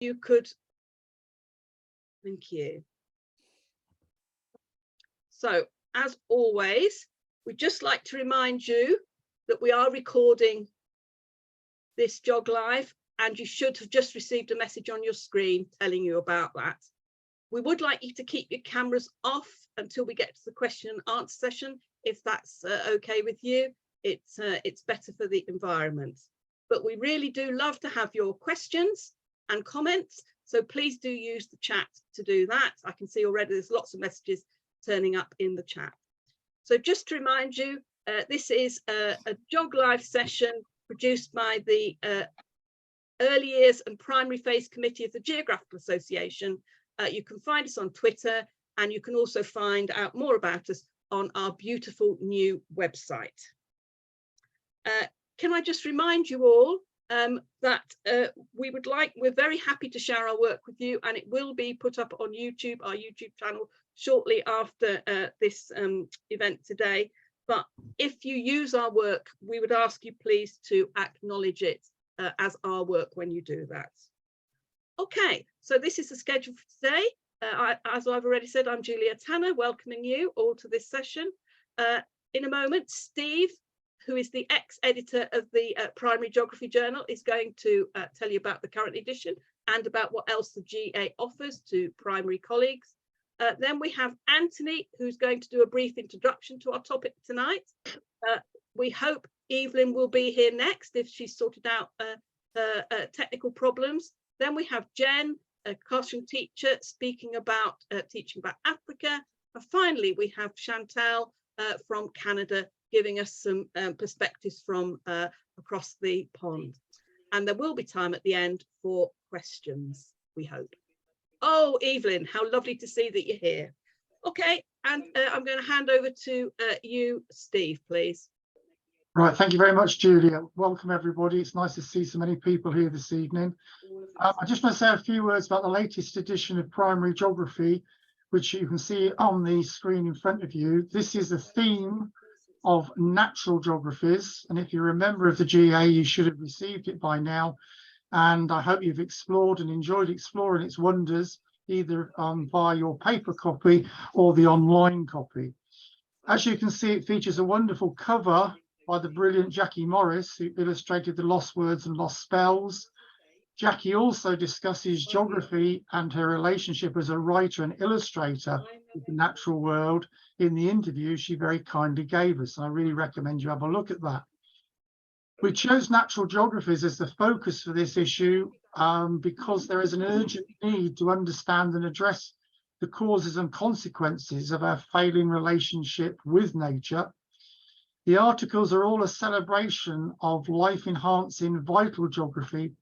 you could. Thank you. So, as always, we'd just like to remind you that we are recording this GeogLive, and you should have just received a message on your screen telling you about that. We would like you to keep your cameras off until we get to the question and answer session, if that's okay with you. It's better for the environment. But we really do love to have your questions and comments, so please do use the chat to do that. I can see already there's lots of messages turning up in the chat. So just to remind you, this is a GeogLive session produced by the Early Years and Primary Phase Committee of the Geographical Association. You can find us on Twitter, and you can also find out more about us on our beautiful new website. Can I just remind you all that we're very happy to share our work with you, and it will be put up on YouTube, our YouTube channel, shortly after this event today. But if you use our work, we would ask you please to acknowledge it as our work when you do that. Okay, so this is the schedule for today. As I've already said, I'm Julia Tanner, welcoming you all to this session. In a moment, Steve, who is the ex-editor of the Primary Geography Journal, is going to tell you about the current edition and about what else the GA offers to primary colleagues. Then we have Anthony, who's going to do a brief introduction to our topic tonight. We hope Evelyn will be here next if she's sorted out her technical problems. Then we have Jen, a classroom teacher, speaking about teaching about Africa. And finally, we have Chantal from Canada, giving us some perspectives from across the pond. And there will be time at the end for questions, we hope. Oh, Evelyn, how lovely to see that you're here. Okay, and I'm going to hand over to you, Steve, please. Right, thank you very much, Julia. Welcome, everybody. It's nice to see so many people here this evening. I just want to say a few words about the latest edition of Primary Geography, which you can see on the screen in front of you. This is a theme of natural geographies, and if you're a member of the GA, you should have received it by now. And I hope you've explored and enjoyed exploring its wonders, either via your paper copy or the online copy. As you can see, it features a wonderful cover by the brilliant Jackie Morris, who illustrated the lost words and lost spells. Jackie also discusses geography and her relationship as a writer and illustrator with the natural world in the interview she very kindly gave us. I really recommend you have a look at that. We chose natural geographies as the focus for this issue because there is an urgent need to understand and address the causes and consequences of our failing relationship with nature. The articles are all a celebration of life-enhancing vital geography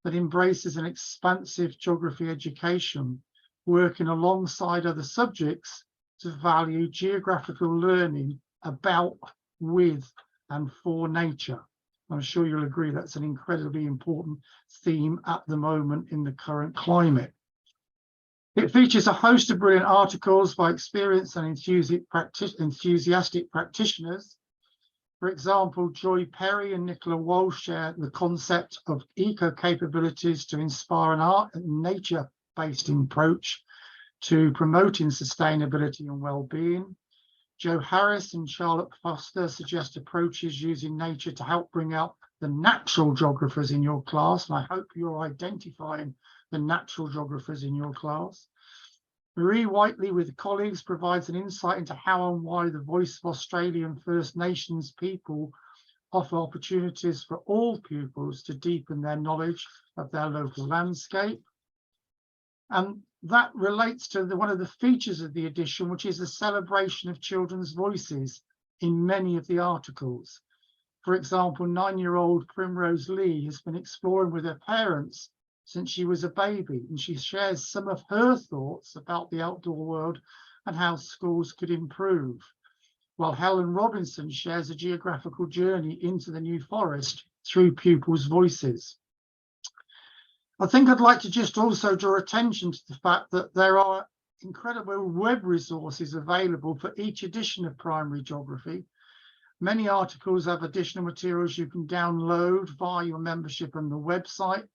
that embraces an expansive geography education, working alongside other subjects to value geographical learning about, with, and for nature. I'm sure you'll agree that's an incredibly important theme at the moment in the current climate. It features a host of brilliant articles by experienced and enthusiastic practitioners. For example, Joy Perry and Nicola Walsh share the concept of eco-capabilities to inspire an art and nature-based approach to promoting sustainability and well-being. Joe Harris and Charlotte Foster suggest approaches using nature to help bring out the natural geographers in your class, and I hope you're identifying the natural geographers in your class. Marie Whiteley with colleagues provides an insight into how and why the Voice of Australian First Nations people offer opportunities for all pupils to deepen their knowledge of their local landscape. And that relates to one of the features of the edition, which is the celebration of children's voices in many of the articles. For example, 9-year-old Primrose Lee has been exploring with her parents since she was a baby, and she shares some of her thoughts about the outdoor world and how schools could improve, while Helen Robinson shares a geographical journey into the New Forest through pupils' voices. I think I'd like to just also draw attention to the fact that there are incredible web resources available for each edition of Primary Geography. Many articles have additional materials you can download via your membership on the website,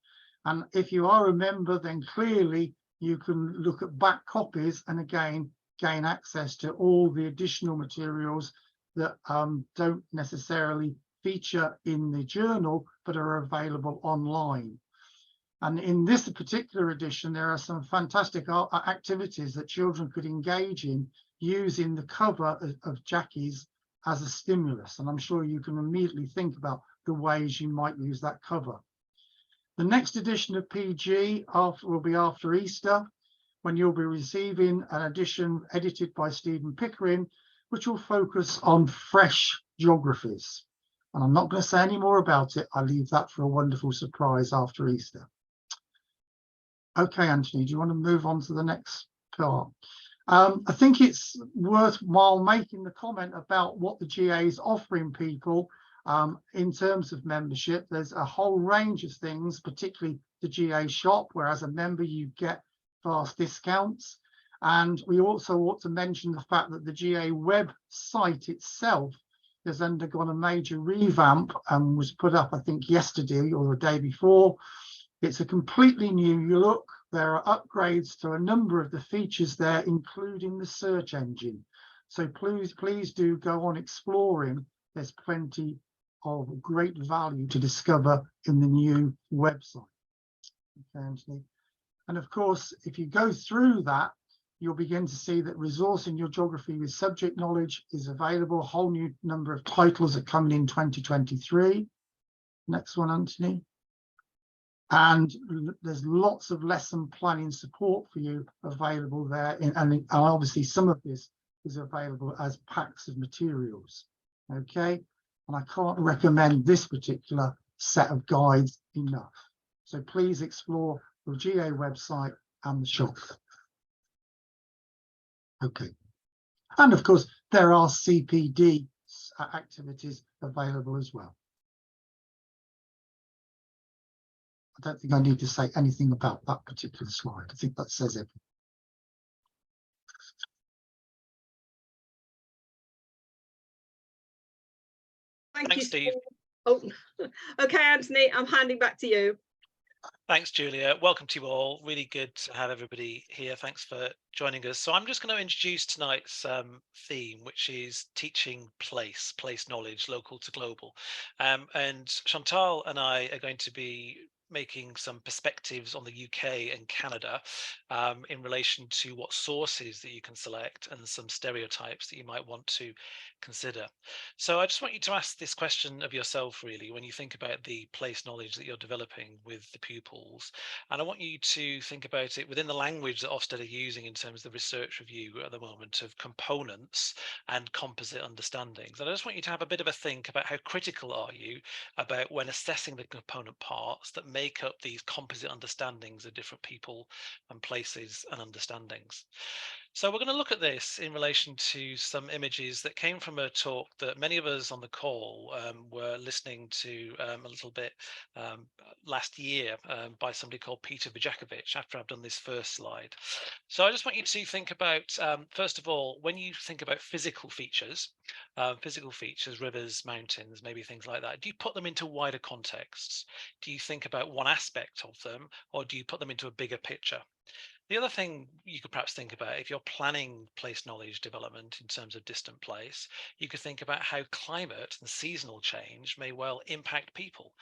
And if you are a member, then clearly you can look at back copies and again gain access to all the additional materials that don't necessarily feature in the journal but are available online. And in this particular edition, there are some fantastic activities that children could engage in using the cover of Jackie's as a stimulus. And I'm sure you can immediately think about the ways you might use that cover. The next edition of PG will be after Easter, when you'll be receiving an edition edited by Stephen Pickering, which will focus on fresh geographies. And I'm not going to say any more about it. I leave that for a wonderful surprise after Easter. Okay, Anthony, do you want to move on to the next part? I think it's worthwhile making the comment about what the GA is offering people in terms of membership. There's a whole range of things, particularly the GA shop, where as a member you get fast discounts. And we also ought to mention the fact that the GA website itself has undergone a major revamp and was put up, I think, yesterday or the day before. It's a completely new look. There are upgrades to a number of the features there, including the search engine. So please do go on exploring. There's plenty of great value to discover in the new website. Okay, Anthony. And of course, if you go through that, you'll begin to see that resourcing your geography with subject knowledge is available. A whole new number of titles are coming in 2023. Next one, Anthony. And there's lots of lesson planning support for you available there. And obviously some of this is available as packs of materials. Okay. And I can't recommend this particular set of guides enough. So please explore the GA website and the shop. Okay. And of course, there are CPD activities available as well. I don't think I need to say anything about that particular slide. I think that says everything. Thank you, Steve. Oh, okay, Anthony, I'm handing back to you. Thanks, Julia. Welcome to you all. Really good to have everybody here. Thanks for joining us. So I'm just going to introduce tonight's theme, which is teaching place knowledge, local to global. And Chantal and I are going to be making some perspectives on the UK and Canada in relation to what sources that you can select and some stereotypes that you might want to consider. So I just want you to ask this question of yourself, really, when you think about the place knowledge that you're developing with the pupils. And I want you to think about it within the language that Ofsted are using in terms of the research review at the moment of components and composite understandings. And I just want you to have a bit of a think about how critical are you about when assessing the component parts that make up these composite understandings of different people and places and understandings. So we're going to look at this in relation to some images that came from a talk that many of us on the call were listening to a little bit last year by somebody called Peter Vijakovic after I've done this first slide. So I just want you to think about, first of all, when you think about physical features, rivers, mountains, maybe things like that, do you put them into wider contexts? Do you think about one aspect of them, or do you put them into a bigger picture? The other thing you could perhaps think about, if you're planning place knowledge development in terms of distant place, you could think about how climate and seasonal change may well impact people.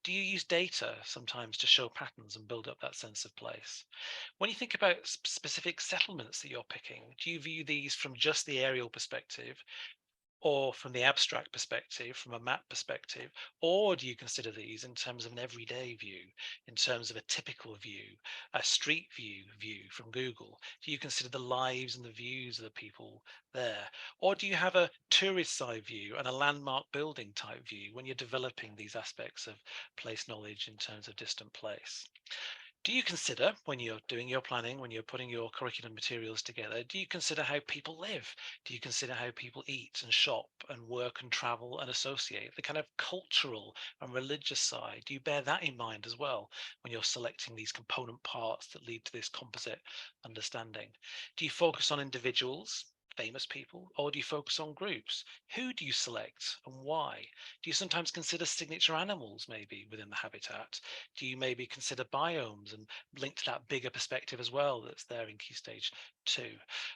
Do you use data sometimes to show patterns and build up that sense of place? When you think about specific settlements that you're picking, do you view these from just the aerial perspective, or from the abstract perspective, from a map perspective, or do you consider these in terms of an everyday view, in terms of a typical view, a street view from Google? Do you consider the lives and the views of the people there? Or do you have a tourist side view and a landmark building type view when you're developing these aspects of place knowledge in terms of distant place? Do you consider, when you're doing your planning, when you're putting your curriculum materials together, do you consider how people live? Do you consider how people eat and shop and work and travel and associate? The kind of cultural and religious side, do you bear that in mind as well when you're selecting these component parts that lead to this composite understanding? Do you focus on individuals, famous people, or do you focus on groups? Who do you select and why? Do you sometimes consider signature animals maybe within the habitat? Do you maybe consider biomes and link to that bigger perspective as well that's there in Key Stage 2?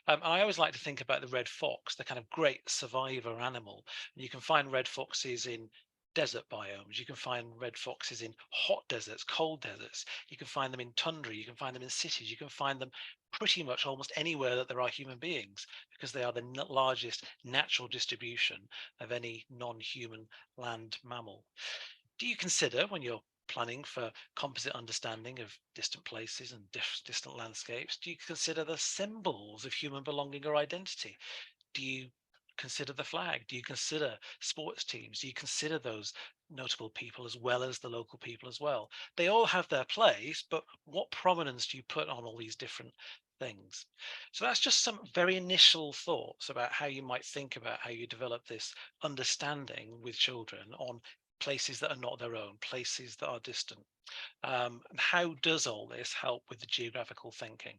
I always like to think about the red fox, the kind of great survivor animal. And you can find red foxes in desert biomes. You can find red foxes in hot deserts, cold deserts. You can find them in tundra. You can find them in cities. You can find them pretty much almost anywhere that there are human beings, because they are the largest natural distribution of any non-human land mammal. Do you consider, when you're planning for composite understanding of distant places and distant landscapes, do you consider the symbols of human belonging or identity? Do you consider the flag? Do you consider sports teams? Do you consider those notable people as well as the local people as well? They all have their place, but what prominence do you put on all these different things? So that's just some very initial thoughts about how you might think about how you develop this understanding with children on places that are not their own, places that are distant. And how does all this help with the geographical thinking?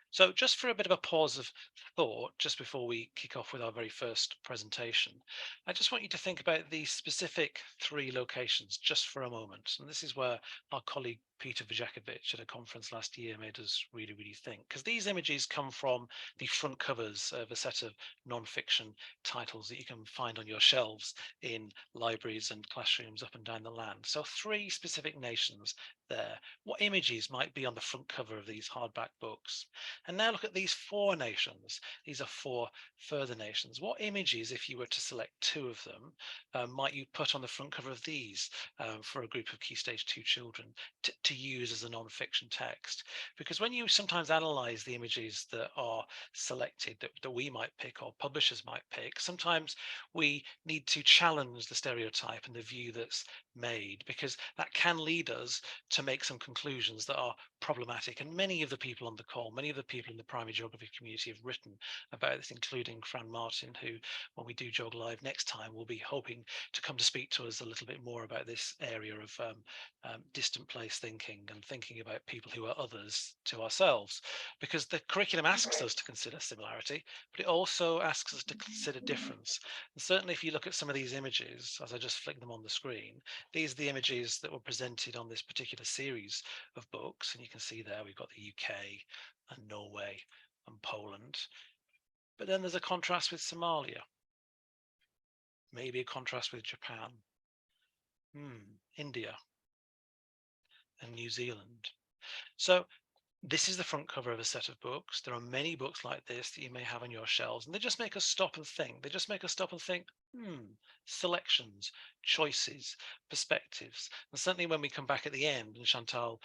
So just for a bit of a pause of thought, just before we kick off with our very first presentation, I just want you to think about these specific 3 locations just for a moment. And this is where our colleague Peter Vajakovic at a conference last year made us really, really think, because these images come from the front covers of a set of non-fiction titles that you can find on your shelves in libraries and classrooms up and down the land. So 3 specific nations there. What images might be on the front cover of these hardback books? And now look at these 4 nations. These are 4 further nations. What images, if you were to select 2 of them, might you put on the front cover of these for a group of Key Stage 2 children to use as a non-fiction text? Because when you sometimes analyze the images that are selected that we might pick or publishers might pick, sometimes we need to challenge the stereotype and the view that's made, because that can lead us to make some conclusions that are problematic. And many of the people on the call, many of the people in the primary geography community have written about this, including Fran Martin, who, when we do GeogLive next time, will be hoping to come to speak to us a little bit more about this area of distant place thinking and thinking about people who are others to ourselves, because the curriculum asks us to consider similarity, but it also asks us to consider difference. And certainly if you look at some of these images, as I just flick them on the screen, these are the images that were presented on this particular series of books, and you can see there we've got the UK and Norway and Poland, but then there's a contrast with Somalia, maybe a contrast with Japan, India and New Zealand. So this is the front cover of a set of books. There are many books like this that you may have on your shelves, and they just make us stop and think. They just make us stop and think, selections, choices, perspectives. And certainly when we come back at the end and Chantal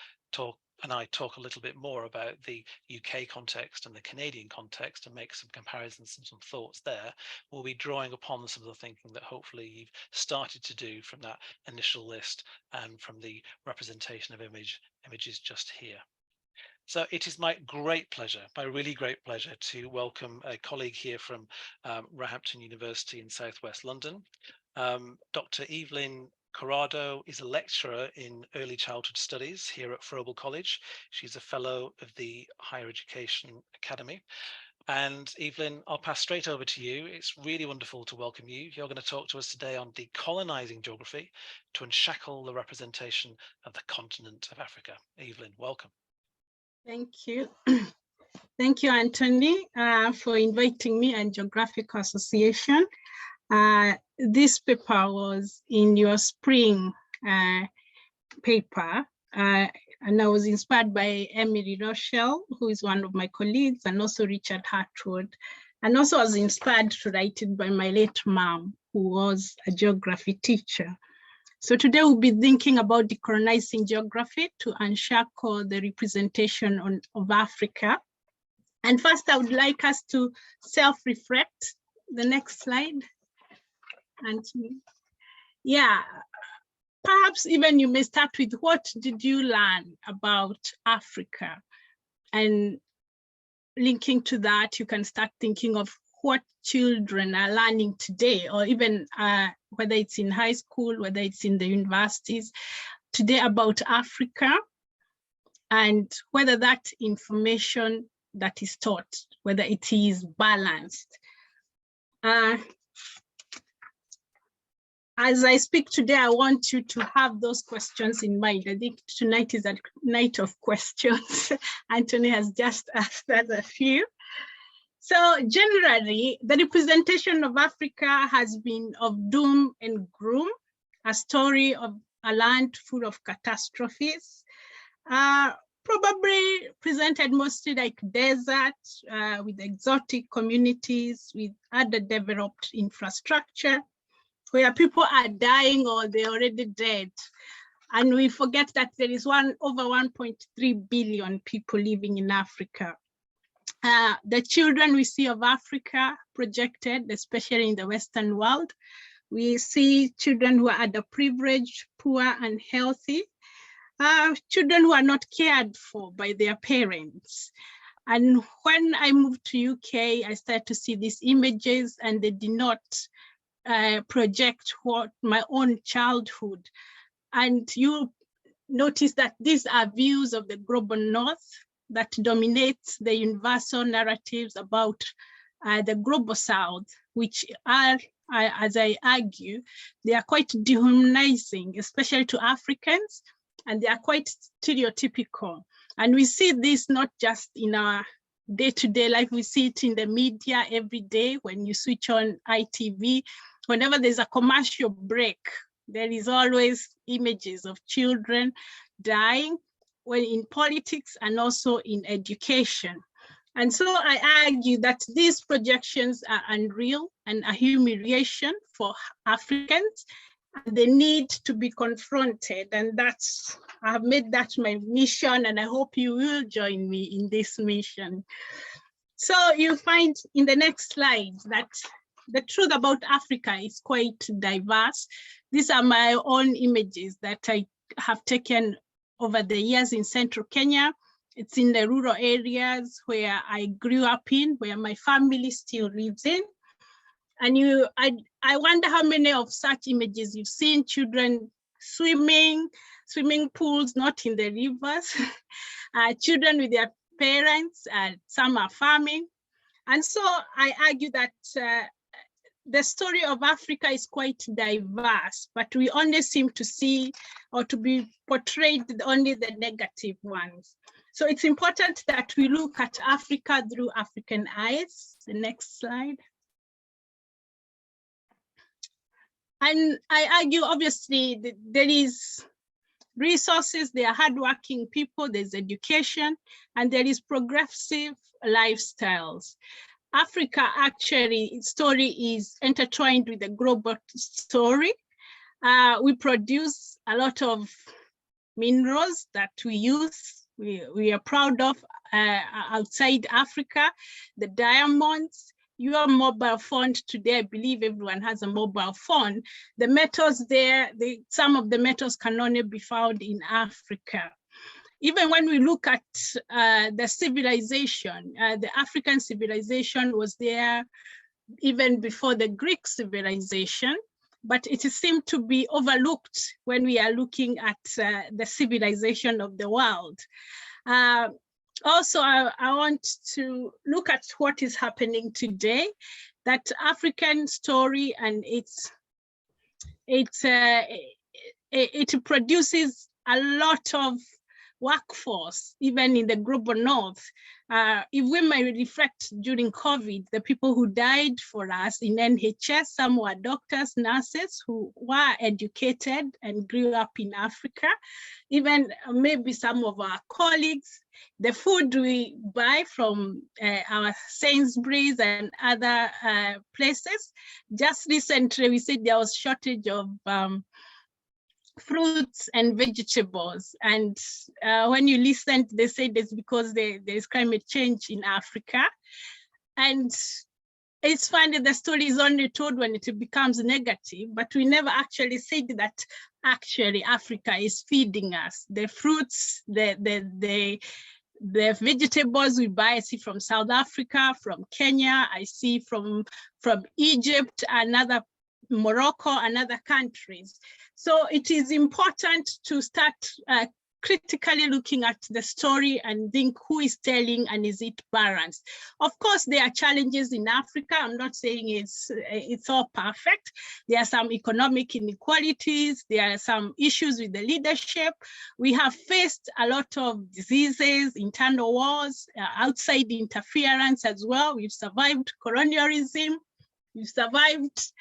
and I talk a little bit more about the UK context and the Canadian context and make some comparisons and some thoughts there, we'll be drawing upon some of the thinking that hopefully you've started to do from that initial list and from the representation of images just here. So it is my great pleasure, my really great pleasure, to welcome a colleague here from Roehampton University in southwest London. Dr. Evelyn Corrado is a lecturer in early childhood studies here at Froebel College. She's a fellow of the Higher Education Academy. And Evelyn, I'll pass straight over to you. It's really wonderful to welcome you. You're going to talk to us today on decolonizing geography to unshackle the representation of the continent of Africa. Evelyn, welcome. Thank you. Thank you, Anthony, for inviting me and Geographic Association. This paper was in your spring paper, and I was inspired by Emily Rochelle, who is one of my colleagues, and also Richard Hartwood. And also I was inspired to write it by my late mom, who was a geography teacher. So today we'll be thinking about decolonizing geography to unshackle the representation of Africa. And first, I would like us to self-reflect. The next slide. And yeah, perhaps even you may start with, what did you learn about Africa? And linking to that, you can start thinking of what children are learning today, or even whether it's in high school, whether it's in the universities today about Africa, and whether that information that is taught, whether it is balanced. As I speak today, I want you to have those questions in mind. I think tonight is a night of questions. Anthony has just asked us a few. So generally, the representation of Africa has been of doom and gloom, a story of a land full of catastrophes, probably presented mostly like desert with exotic communities, with underdeveloped infrastructure, where people are dying or they're already dead. And we forget that there is over 1.3 billion people living in Africa. The children we see of Africa projected, especially in the Western world, we see children who are underprivileged, poor, unhealthy, children who are not cared for by their parents. And when I moved to UK, I started to see these images, and they did not project what my own childhood. And you notice that these are views of the global North that dominates the universal narratives about the global South, which are, as I argue, they are quite dehumanizing, especially to Africans, and they are quite stereotypical. And we see this not just in our day-to-day life, we see it in the media every day. When you switch on ITV, whenever there's a commercial break, there is always images of children dying, when in politics and also in education. And so I argue that these projections are unreal and a humiliation for Africans, and they need to be confronted. And I have made that my mission, and I hope you will join me in this mission. So you'll find in the next slide that the truth about Africa is quite diverse. These are my own images that I have taken over the years in central Kenya. It's in the rural areas where I grew up in, where my family still lives in. And I wonder how many of such images you've seen: children swimming pools, not in the rivers, children with their parents, some are farming. And so I argue that the story of Africa is quite diverse, but we only seem to see or to be portrayed only the negative ones. So it's important that we look at Africa through African eyes. The next slide. And I argue, obviously, that there is resources, there are hardworking people, there's education, and there is progressive lifestyles. Africa, actually, its story is intertwined with the global story. We produce a lot of minerals that we use, we are proud of outside Africa, the diamonds. Your mobile phone today, I believe everyone has a mobile phone. The metals there, some of the metals can only be found in Africa. Even when we look at the civilization, the African civilization was there even before the Greek civilization, but it seemed to be overlooked when we are looking at the civilization of the world. Also, I want to look at what is happening today, that African story, and it produces a lot of workforce, even in the global North. If we may reflect during COVID, the people who died for us in NHS, some were doctors, nurses who were educated and grew up in Africa. Even maybe some of our colleagues, the food we buy from our Sainsbury's and other places. Just recently, we said there was shortage of fruits and vegetables, and when you listen, they say it's because there is climate change in Africa. And it's funny, the story is only told when it becomes negative, but we never actually said that actually Africa is feeding us. The fruits, the vegetables we buy, I see from South Africa, from Kenya, I see from Egypt, Morocco, and other countries. So it is important to start critically looking at the story and think who is telling and is it balanced. Of course, there are challenges in Africa. I'm not saying it's all perfect. There are some economic inequalities. There are some issues with the leadership. We have faced a lot of diseases, internal wars, outside interference as well. We've survived colonialism. We've survived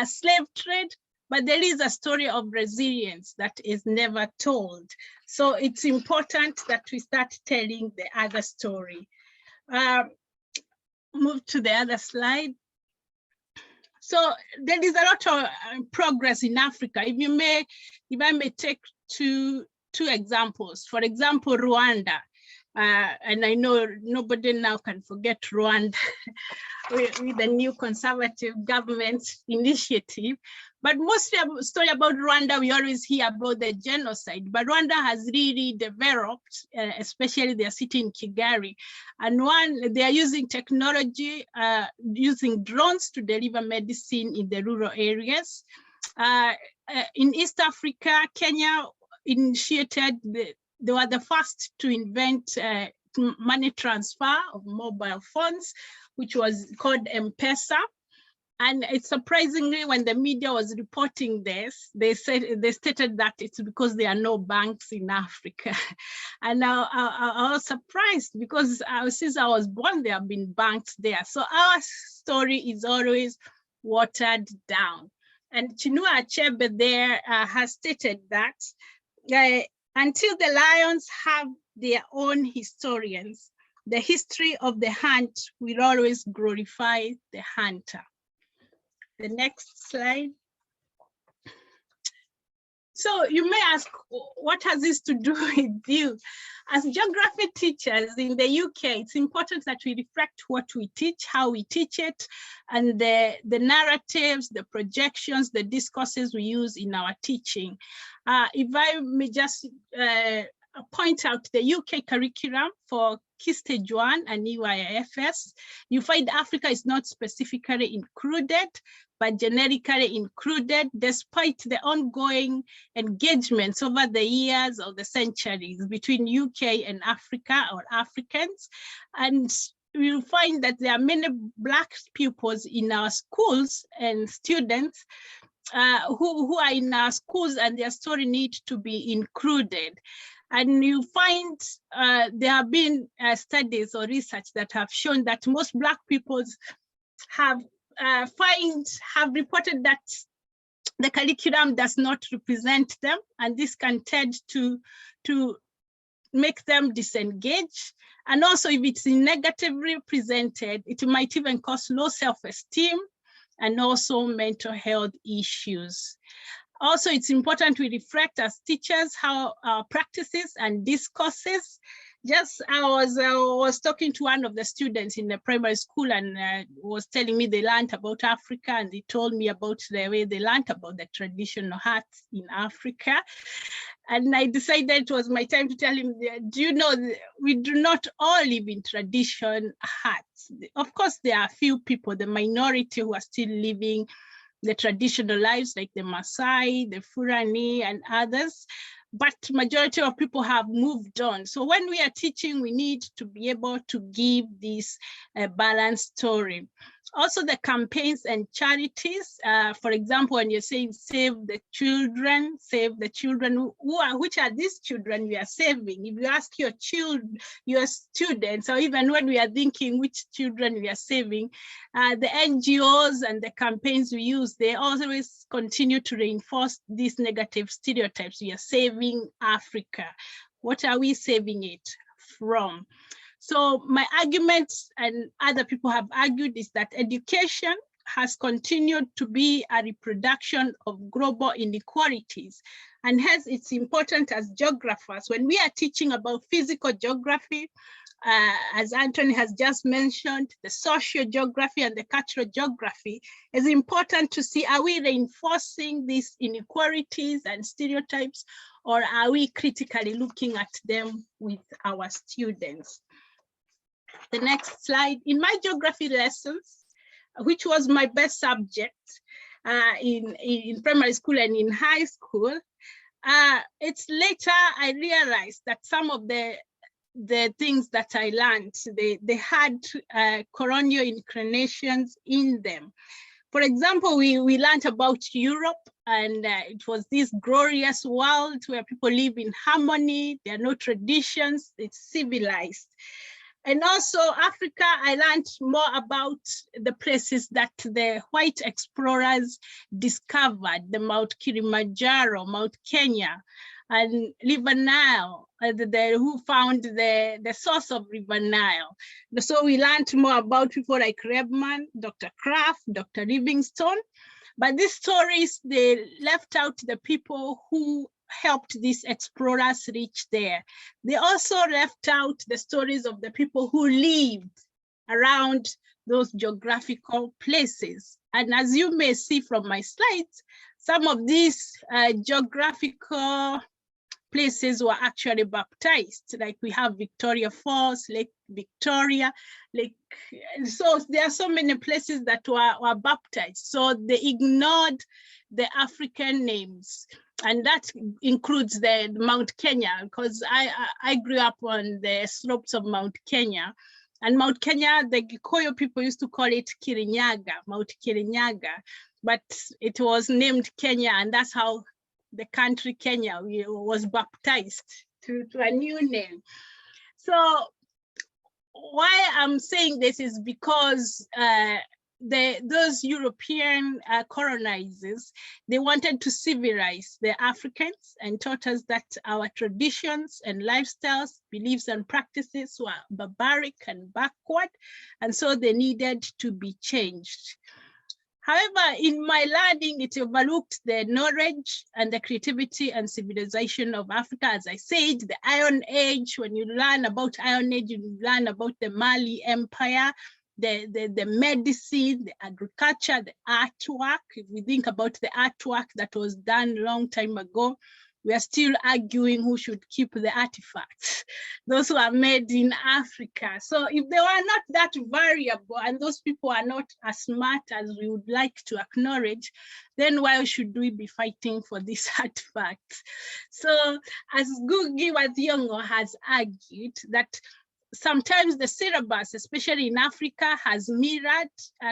slave trade. But there is a story of resilience that is never told. So it's important that we start telling the other story. Move to the other slide. So there is a lot of progress in Africa. If I may take two examples. For example, Rwanda. And I know nobody now can forget Rwanda with the new conservative government initiative. But mostly a story about Rwanda, we always hear about the genocide, but Rwanda has really developed, especially their city in Kigali. And they are using technology, using drones to deliver medicine in the rural areas. In East Africa, Kenya initiated, they were the first to invent money transfer of mobile phones, which was called M-Pesa. And it's surprisingly, when the media was reporting this, they stated that it's because there are no banks in Africa. And I was surprised because since I was born, there have been banks there. So our story is always watered down. And Chinua Achebe there has stated that until the lions have their own historians, the history of the hunt will always glorify the hunter. The next slide. So you may ask, what has this to do with you? As geography teachers in the UK, it's important that we reflect what we teach, how we teach it, and the narratives, the projections, the discourses we use in our teaching. If I may just point out the UK curriculum for Key Stage 1 and EYFS, you find Africa is not specifically included, but generically included, despite the ongoing engagements over the years or the centuries between UK and Africa or Africans. And you'll find that there are many Black pupils in our schools and students who are in our schools, and their story needs to be included. And you find there have been studies or research that have shown that most Black peoples have reported that the curriculum does not represent them, and this can tend to make them disengage. And also, if it's negatively presented, it might even cause low self-esteem and also mental health issues. Also, it's important we reflect as teachers how our practices and discourses. Just I was talking to one of the students in the primary school, and was telling me they learned about Africa, and they told me about the way they learned about the traditional arts in Africa. And I decided it was my time to tell him, do you know, we do not all live in tradition arts. Of course, there are a few people, the minority, who are still living the traditional lives, like the Maasai, the Fulani, and others. But majority of people have moved on. So when we are teaching, we need to be able to give this balanced story. Also, the campaigns and charities, for example, when you're saying save the children, which are these children we are saving? If you ask your students, or even when we are thinking which children we are saving, the NGOs and the campaigns we use, they always continue to reinforce these negative stereotypes. We are saving Africa. What are we saving it from? So my argument, and other people have argued, is that education has continued to be a reproduction of global inequalities. And hence it's important as geographers, when we are teaching about physical geography, as Anthony has just mentioned, the social geography and the cultural geography, it's important to see, are we reinforcing these inequalities and stereotypes, or are we critically looking at them with our students? The next slide. In my geography lessons, which was my best subject in primary school and in high school, It's later I realized that some of the things that I learned, they had colonial inclinations in them. For example, we learned about Europe, and it was this glorious world where people live in harmony, there are no traditions, it's civilized. And also Africa, I learned more about the places that the white explorers discovered, the Mount Kilimanjaro, Mount Kenya, and River Nile, who found the source of River Nile. So we learned more about people like Rebman, Dr. Kraft, Dr. Livingstone. But these stories, they left out the people who helped these explorers reach there. They also left out the stories of the people who lived around those geographical places. And as you may see from my slides, some of these geographical places were actually baptized. Like we have Victoria Falls, Lake Victoria, so there are so many places that were baptized. So they ignored the African names. And that includes the Mount Kenya, because I grew up on the slopes of Mount Kenya. And Mount Kenya, the Gikuyu people used to call it Kirinyaga, Mount Kirinyaga, but it was named Kenya, and that's how the country Kenya was baptized to a new name. So why I'm saying this is because those European colonizers, they wanted to civilize the Africans and taught us that our traditions and lifestyles, beliefs and practices were barbaric and backward, and so they needed to be changed. However, in my learning, it overlooked the knowledge and the creativity and civilization of Africa. As I said, the Iron Age, when you learn about Iron Age, you learn about the Mali Empire, the medicine, the agriculture, the artwork. If we think about the artwork that was done a long time ago, we are still arguing who should keep the artifacts, those who are made in Africa. So if they were not that variable and those people are not as smart as we would like to acknowledge, then why should we be fighting for these artifacts? So as Ngugi wa Thiong'o has argued that sometimes the syllabus, especially in Africa, has mirrored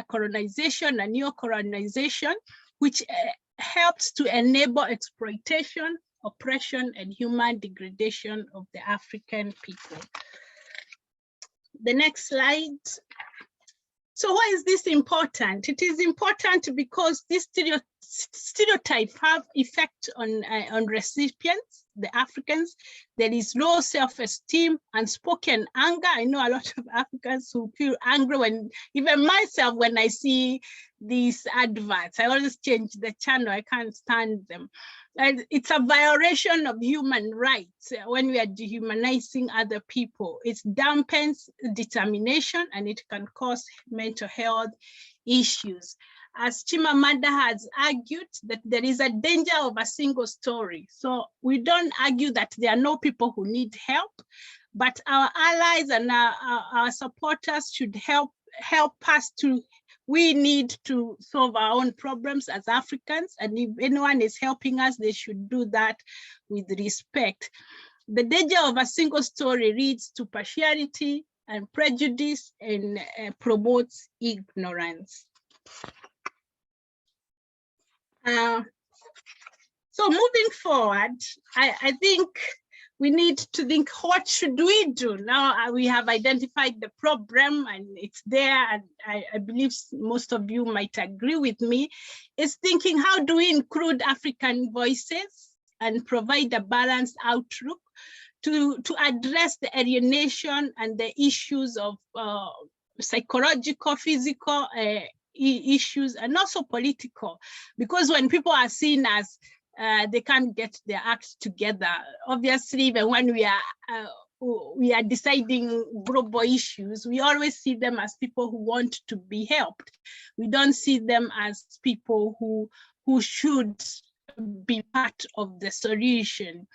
colonization and neo-colonization, which helps to enable exploitation, oppression, and human degradation of the African people. The next slide. So why is this important? It is important because these stereotypes have effect on recipients, the Africans. There is low self-esteem, unspoken anger. I know a lot of Africans who feel angry when, even myself, when I see these adverts, I always change the channel, I can't stand them. And it's a violation of human rights when we are dehumanizing other people. It dampens determination and it can cause mental health issues. As Chimamanda has argued, that there is a danger of a single story. So we don't argue that there are no people who need help, but our allies and our supporters should help us to. We need to solve our own problems as Africans, and if anyone is helping us, they should do that with respect. The danger of a single story leads to partiality and prejudice and promotes ignorance. So moving forward, I think we need to think, what should we do? Now we have identified the problem and it's there, and I believe most of you might agree with me. It's thinking, how do we include African voices and provide a balanced outlook to address the alienation and the issues of psychological, physical issues, and also political, because when people are seen as they can't get their act together. Obviously, even when we are deciding global issues, we always see them as people who want to be helped. We don't see them as people who should be part of the solution.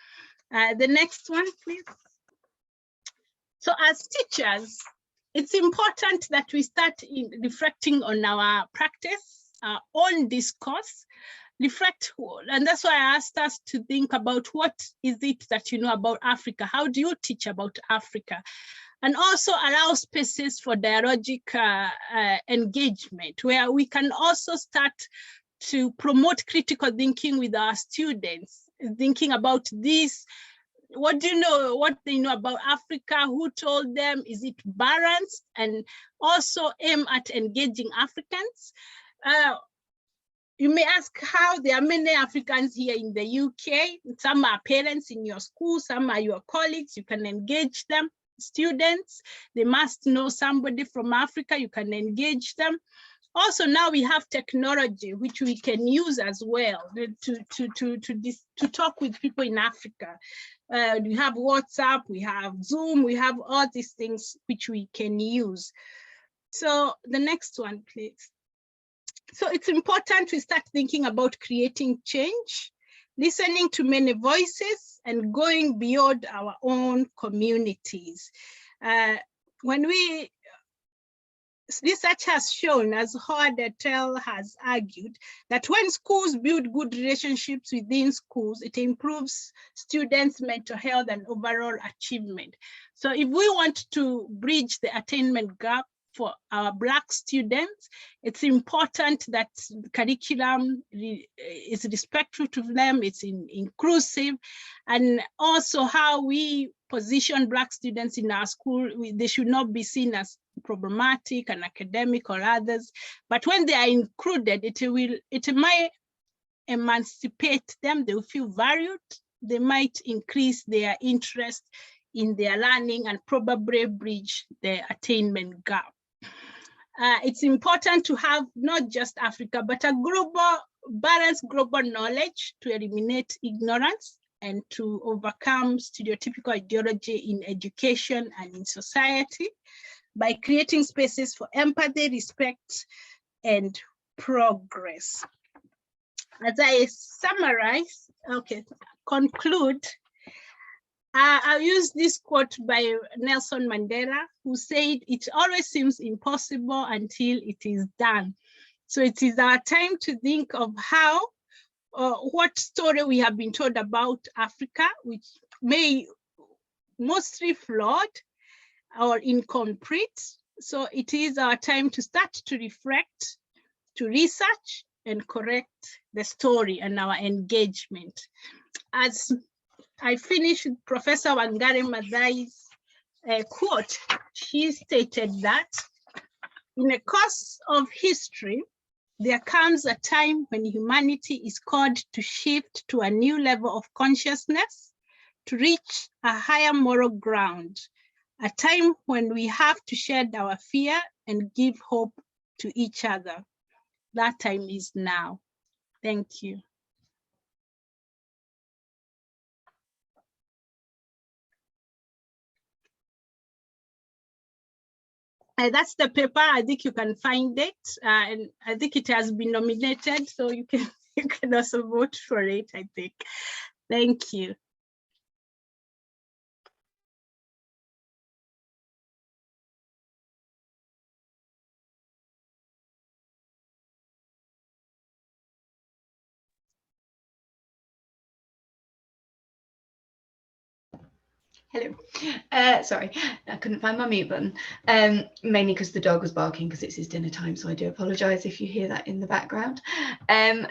The next one, please. So as teachers, it's important that we start reflecting on our practice, our own discourse, reflect, and that's why I asked us to think about what is it that you know about Africa? How do you teach about Africa? And also allow spaces for dialogic engagement, where we can also start to promote critical thinking with our students, thinking about this. What do you know, what they know about Africa? Who told them? Is it balanced? And also aim at engaging Africans. You may ask how there are many Africans here in the UK. Some are parents in your school, some are your colleagues. You can engage them. Students, they must know somebody from Africa. You can engage them. Also, now we have technology which we can use as well to talk with people in Africa. We have WhatsApp, we have Zoom, we have all these things which we can use. So the next one, please. So it's important we start thinking about creating change, listening to many voices, and going beyond our own communities. Research has shown, as Chantal has argued, that when schools build good relationships within schools, it improves students' mental health and overall achievement. So if we want to bridge the attainment gap for our Black students, it's important that the curriculum is respectful to them, it's inclusive, and also how we position Black students in our school, they should not be seen as problematic and academic or others, but when they are included, it might emancipate them, they will feel valued, they might increase their interest in their learning and probably bridge the attainment gap. It's important to have not just Africa, but a balanced global knowledge to eliminate ignorance and to overcome stereotypical ideology in education and in society by creating spaces for empathy, respect, and progress. As I summarize, conclude, I'll use this quote by Nelson Mandela, who said, "It always seems impossible until it is done." So it is our time to think of how, what story we have been told about Africa, which may mostly flawed or incomplete. So it is our time to start to reflect, to research and correct the story and our engagement. As I finished with Professor Wangari Maathai's quote. She stated that in a course of history, there comes a time when humanity is called to shift to a new level of consciousness, to reach a higher moral ground, a time when we have to shed our fear and give hope to each other. That time is now. Thank you. That's the paper. I think you can find it, and I think it has been nominated, so you can also vote for it, I think. Thank you. Hello. Sorry, I couldn't find my mute button, mainly because the dog was barking because it's his dinner time, so I do apologise if you hear that in the background.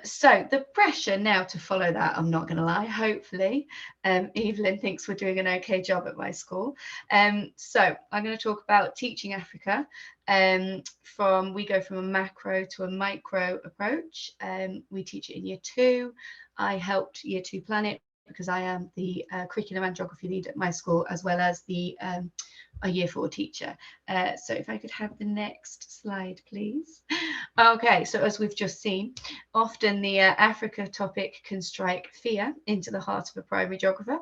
So the pressure now to follow that, I'm not going to lie, hopefully. Evelyn thinks we're doing an okay job at my school. So I'm going to talk about teaching Africa. We go from a macro to a micro approach. We teach it in year 2. I helped year 2 plan it, because I am the curriculum and geography lead at my school, as well as the a year 4 teacher. So if I could have the next slide, please. Okay, so as we've just seen, often the Africa topic can strike fear into the heart of a primary geographer.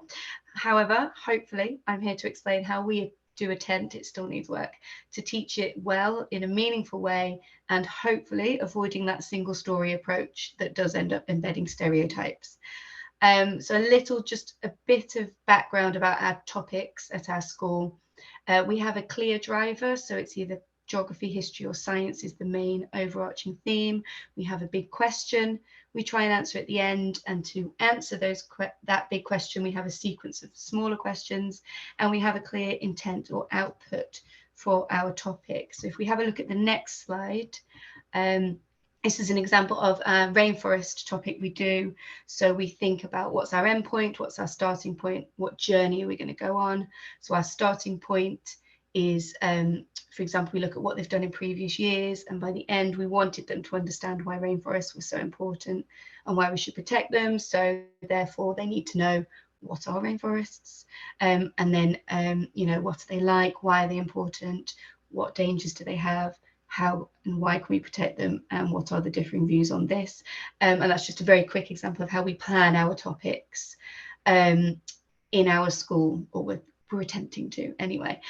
However, hopefully, I'm here to explain how we do attempt, it still needs work, to teach it well in a meaningful way, and hopefully avoiding that single story approach that does end up embedding stereotypes. So just a bit of background about our topics at our school. We have a clear driver, so it's either geography, history or science is the main overarching theme. We have a big question we try and answer at the end, and to answer that big question we have a sequence of smaller questions, and we have a clear intent or output for our topic. So if we have a look at the next slide, this is an example of a rainforest topic we do. So we think about what's our end point, what's our starting point, what journey are we going to go on. So our starting point is, for example, we look at what they've done in previous years, and by the end we wanted them to understand why rainforests were so important and why we should protect them. So therefore they need to know what are rainforests, and then you know, what are they like, why are they important, what dangers do they have, how and why can we protect them, and what are the differing views on this. And that's just a very quick example of how we plan our topics in our school, or we're attempting to anyway.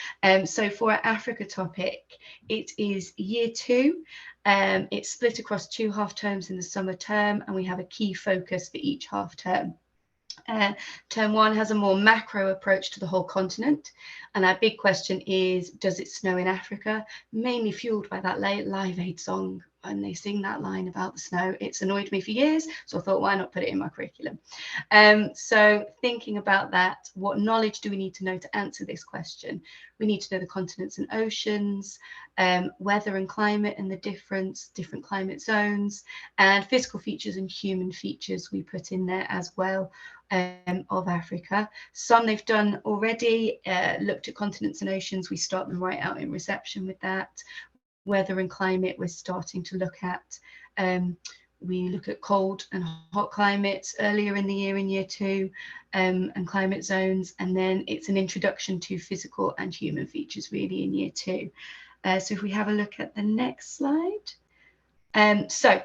So for our Africa topic, it is year 2. It's split across 2 half terms in the summer term, and we have a key focus for each half term. Term 1 has a more macro approach to the whole continent, and our big question is, does it snow in Africa? Mainly fueled by that Live Aid song, and they sing that line about the snow. It's annoyed me for years, so I thought, why not put it in my curriculum? So thinking about that, what knowledge do we need to know to answer this question? We need to know the continents and oceans, weather and climate and the different climate zones, and physical features and human features we put in there as well, of Africa. Some they've done already, looked at continents and oceans. We start them right out in reception with that. Weather and climate we're starting to look at. We look at cold and hot climates earlier in the year in year 2, and climate zones, and then it's an introduction to physical and human features really in year 2. So if we have a look at the next slide. So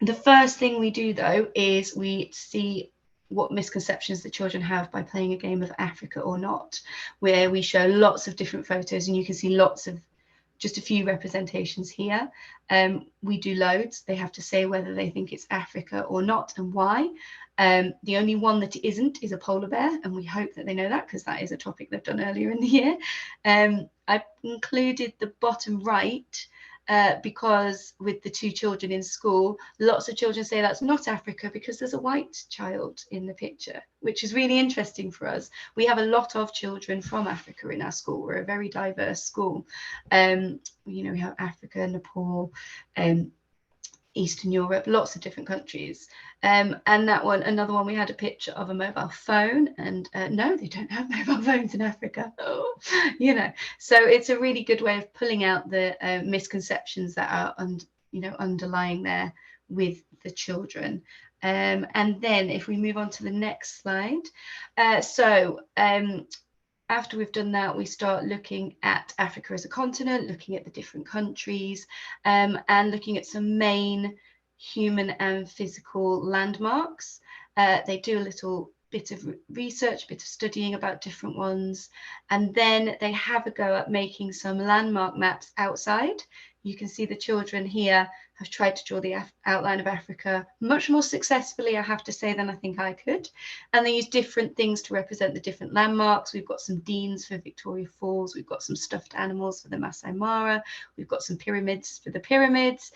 the first thing we do though is we see what misconceptions the children have by playing a game of Africa or not, where we show lots of different photos, and you can see lots of, just a few representations here. We do loads. They have to say whether they think it's Africa or not and why. The only one that isn't is a polar bear, and we hope that they know that, because that is a topic they've done earlier in the year. I've included the bottom right because with the 2 children in school, lots of children say that's not Africa because there's a white child in the picture, which is really interesting for us. We have a lot of children from Africa in our school. We're a very diverse school. You know, we have Africa, Nepal, Eastern Europe, lots of different countries. And that one, another one, we had a picture of a mobile phone, and no, they don't have mobile phones in Africa. Oh, you know, so it's a really good way of pulling out the misconceptions that are underlying there with the children. And then if we move on to the next slide, after we've done that, we start looking at Africa as a continent, looking at the different countries, and looking at some main human and physical landmarks. They do a little bit of research, a bit of studying about different ones, and then they have a go at making some landmark maps outside. You can see the children here have tried to draw the outline of Africa much more successfully, I have to say, than I think I could. And they use different things to represent the different landmarks. We've got some deans for Victoria Falls. We've got some stuffed animals for the Masai Mara. We've got some pyramids for the pyramids.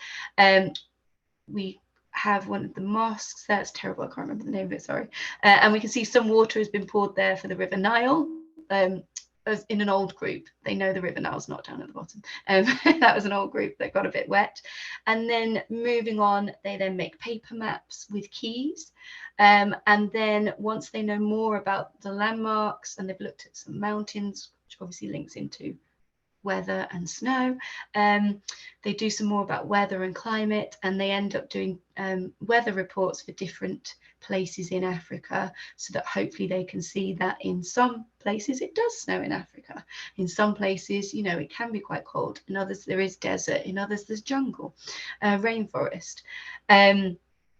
We have one of the mosques. That's terrible. I can't remember the name of it, sorry. And we can see some water has been poured there for the River Nile. As in an old group, they know the River Nile's not down at the bottom. That was an old group that got a bit wet. And then moving on, they then make paper maps with keys. And then once they know more about the landmarks and they've looked at some mountains, which obviously links into weather and snow, they do some more about weather and climate, and they end up doing weather reports for different places in Africa, so that hopefully they can see that in some places it does snow in Africa. In some places, you know, it can be quite cold. In others there is desert. In others there's jungle, rainforest,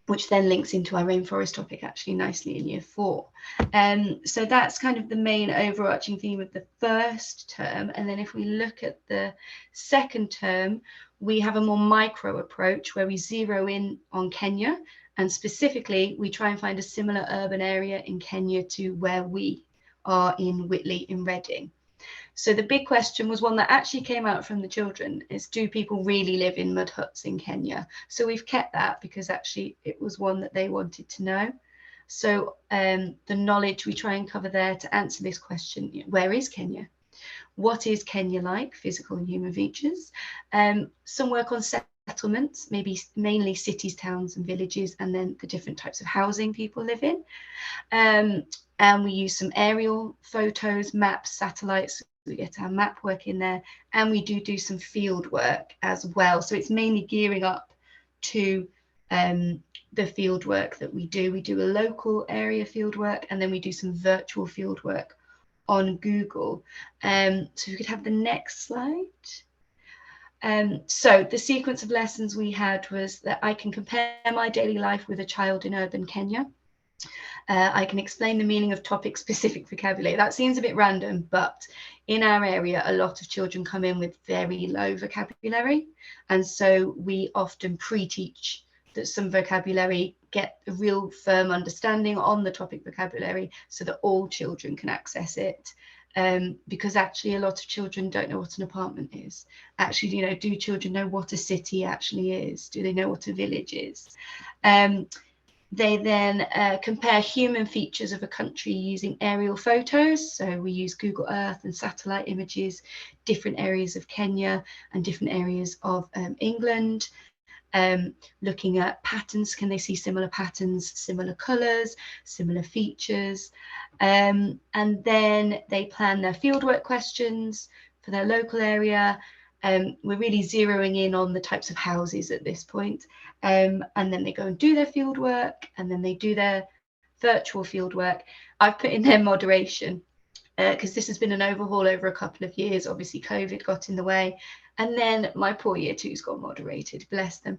which then links into our rainforest topic actually nicely in year 4. So that's kind of the main overarching theme of the first term. And then if we look at the second term, we have a more micro approach where we zero in on Kenya, and specifically we try and find a similar urban area in Kenya to where we are in Whitley in Reading. So the big question was one that actually came out from the children, is do people really live in mud huts in Kenya? So we've kept that because actually it was one that they wanted to know. So the knowledge we try and cover there to answer this question: where is Kenya? What is Kenya like, physical and human features? Some work on settlements, maybe mainly cities, towns and villages, and then the different types of housing people live in. And we use some aerial photos, maps, satellites. We get our map work in there, and we do some field work as well. So it's mainly gearing up to the field work that we do. We do a local area field work, and then we do some virtual field work on Google. So we could have the next slide. So the sequence of lessons we had was that I can compare my daily life with a child in urban Kenya. I can explain the meaning of topic-specific vocabulary. That seems a bit random, but in our area, a lot of children come in with very low vocabulary. And so we often pre-teach that some vocabulary, get a real firm understanding on the topic vocabulary so that all children can access it. Because actually a lot of children don't know what an apartment is. Actually, do children know what a city actually is? Do they know what a village is? They then compare human features of a country using aerial photos. So we use Google Earth and satellite images, different areas of Kenya and different areas of England. Looking at patterns, can they see similar patterns, similar colours, similar features? And then they plan their fieldwork questions for their local area. We're really zeroing in on the types of houses at this point. And then they go and do their field work, and then they do their virtual field work. I've put in their moderation because this has been an overhaul over a couple of years. Obviously, COVID got in the way. And then my poor year twos got moderated, bless them.